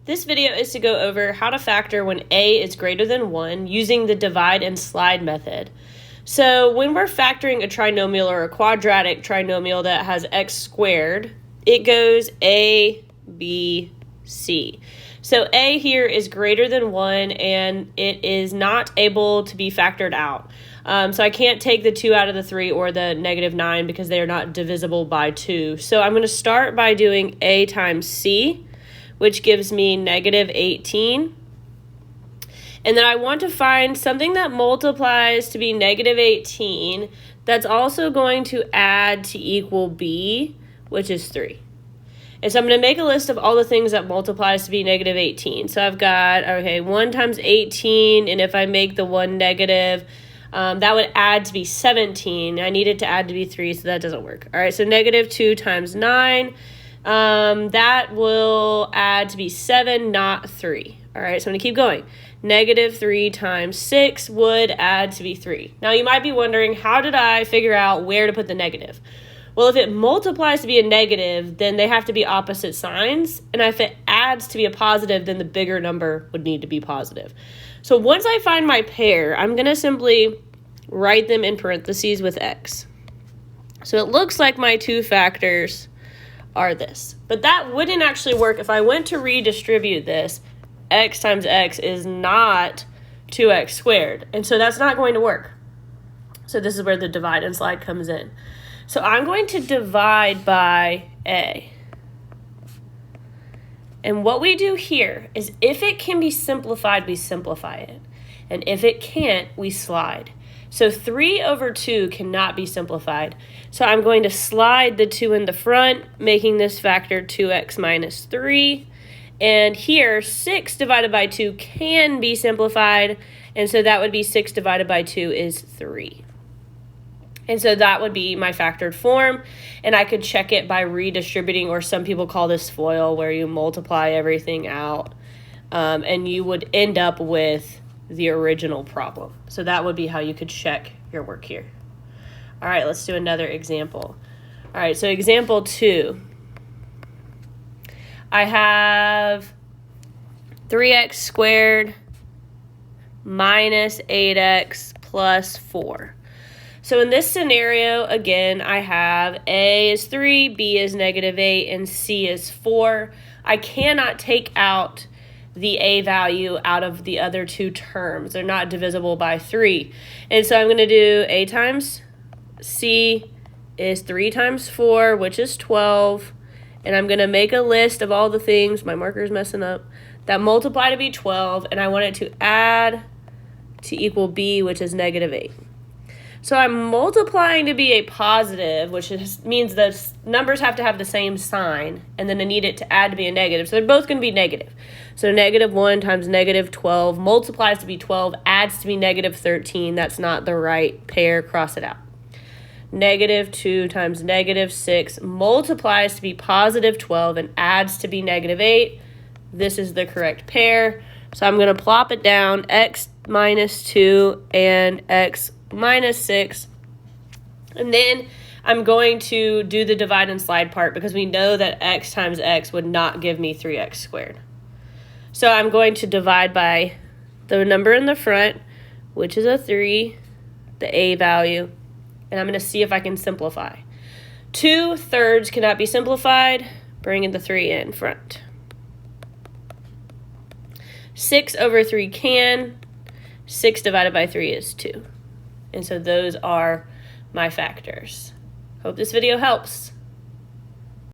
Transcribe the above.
This video is to go over how to factor when a is greater than 1 using the divide and slide method. So when we're factoring a trinomial or a quadratic trinomial that has x squared, it goes a, b, c. So a here is greater than 1 and it is not able to be factored out. So I can't take the 2 out of the 3 or the -9 because they are not divisible by 2. So I'm going to start by doing a times c, which gives me -18. And then I want to find something that multiplies to be -18 that's also going to add to equal b, which is 3. And so I'm going to make a list of all the things that multiplies to be -18. So I've got, 1 times 18, and if I make the 1 negative, that would add to be 17. I need it to add to be 3, so that doesn't work. All right, so -2 times 9, that will add to be 7, not 3. All right, so I'm going to keep going. -3 times 6 would add to be 3. Now, you might be wondering, how did I figure out where to put the negative? Well, if it multiplies to be a negative, then they have to be opposite signs. And if it adds to be a positive, then the bigger number would need to be positive. So once I find my pair, I'm going to simply write them in parentheses with x. So it looks like my two factors are this. But that wouldn't actually work if I went to redistribute this. X times x is not 2x squared. And so that's not going to work. So this is where the divide and slide comes in. So I'm going to divide by a. And what we do here is if it can be simplified, we simplify it. And if it can't, we slide. So 3 over 2 cannot be simplified. So I'm going to slide the 2 in the front, making this factor 2x minus 3. And here, 6 divided by 2 can be simplified. And so that would be 6 divided by 2 is 3. And so that would be my factored form, and I could check it by redistributing, or some people call this FOIL, where you multiply everything out, and you would end up with the original problem. So that would be how you could check your work here. All right, let's do another example. All right, so example 2. I have 3x squared minus 8x plus 4. So in this scenario, again, I have a is 3, b is -8, and c is 4. I cannot take out the a value out of the other two terms. They're not divisible by 3. And so I'm going to do a times c is 3 times 4, which is 12. And I'm going to make a list of all the things, my marker's messing up, that multiply to be 12. And I want it to add to equal b, which is -8. So I'm multiplying to be a positive, which means the numbers have to have the same sign, and then I need it to add to be a negative. So they're both going to be negative. So -1 times -12 multiplies to be 12, adds to be -13. That's not the right pair. Cross it out. -2 times -6 multiplies to be positive 12 and adds to be -8. This is the correct pair. So I'm going to plop it down, x minus 2 and x minus 6, and then I'm going to do the divide and slide part because we know that x times x would not give me 3x squared. So I'm going to divide by the number in the front, which is a 3, the a value, and I'm going to see if I can simplify. 2/3 cannot be simplified, bringing the 3 in front. 6 over 3 can. 6 divided by 3 is 2. And so those are my factors. Hope this video helps.